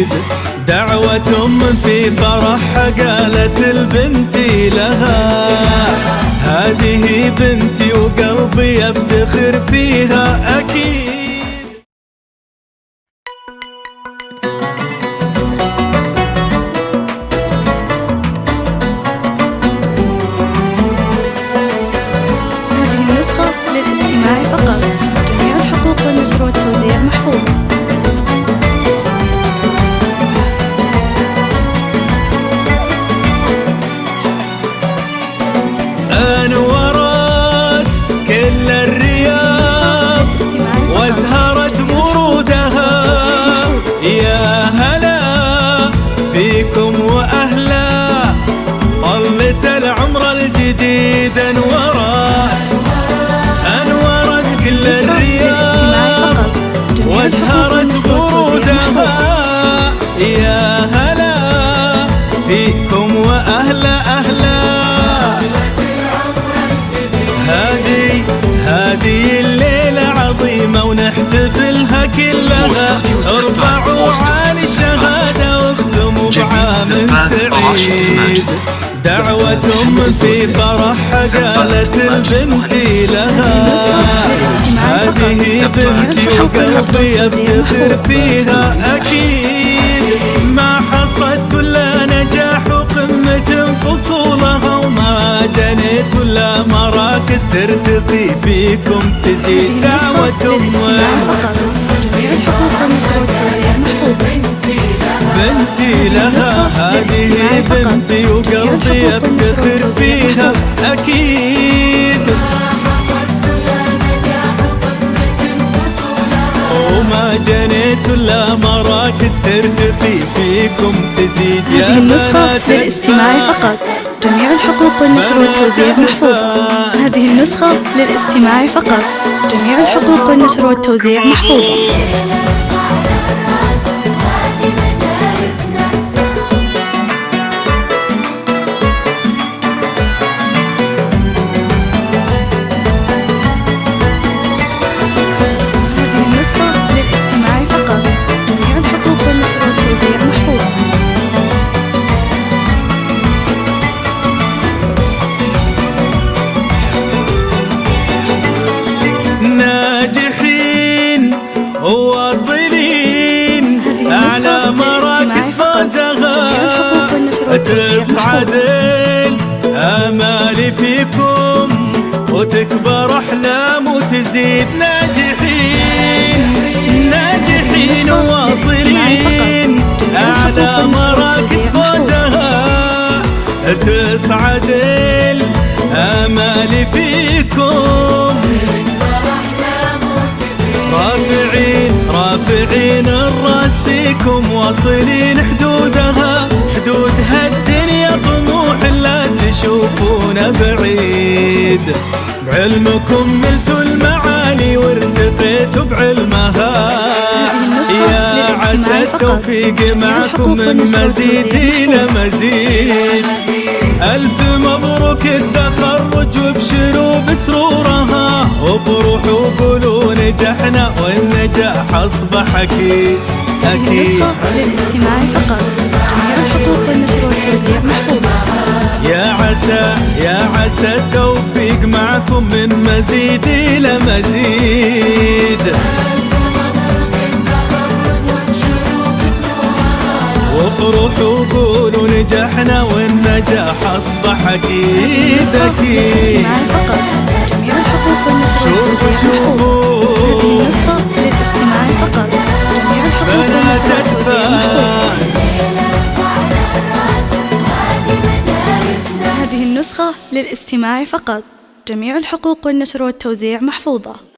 أكيد. دعوة في فرحها قالت البنتي لها هذه بنتي وقلبي يفتخر فيها أكيد. هذه النسخة للاستماع فقط. جميع الحقوق والنشر والتوزيع محفوظة. أنورت كل الرياض وازهرت ورودها، يا هلا فيكم وأهلا طلة العمر الجديد. أنورت كل الرياض وازهرت ورودها، يا هلا فيكم وأهلا أهلا. هذه الليلة عظيمة ونحتفلها كلها، ارفعوا عالي الشهادة واختموا بعام سعيد. دعوة في فرحها قالت البنتي لها هذه بنتي وقلبي يفتخر فيها أكيد. ما حصد كل نجاح وقمة فصولها، وما جنيت ولا مراكز ترتقي فيكم تزيد. دعوة بنتي لها هذه بنتي وقلبي يفتخر فيها أكيد. وما جنيت ولا مراكز ترتقي فيكم تزيد. هذه النسخة للاستماع فقط. جميع الحقوق والنشر والتوزيع محفوظة. هذه النسخة للاستماع فقط. جميع الحقوق والنشر والتوزيع محفوظة. ناجحين وواصلين أعلى مراكز فازها، تصعد الآمال فيكم وتكبر أحلام وتزيد. ناجحين وواصلين أعلى مراكز فازها، تصعد الآمال فيكم. رافعين الراس فيكم واصلين حدودها الدنيا طموح لا تشوفون بعيد. بعلمكم ملتوا المعالي وارتقيتوا بعلمها، يا عسى التوفيق معكم من مزيد إلى مزيد. ألف مبروك التخرج وابشروا بسرورها، وافرحوا وقولوا نجحنا والنجاح أصبح أكيد. نسخة للاستماع فقط. جميع الحقوق والنشر والتوزيع محفوظة. يا عسى التوفيق معكم من مزيد إلى مزيد. وافرحوا وقولوا نجحنا والنجاح أصبح أكيد أكيد. جميع الحقوق والنشر والتوزيع محفوظة. هذه النسخة للاستماع فقط. جميع الحقوق والنشر والتوزيع محفوظة. هذه النسخة للاستماع فقط. جميع الحقوق والنشر والتوزيع محفوظة.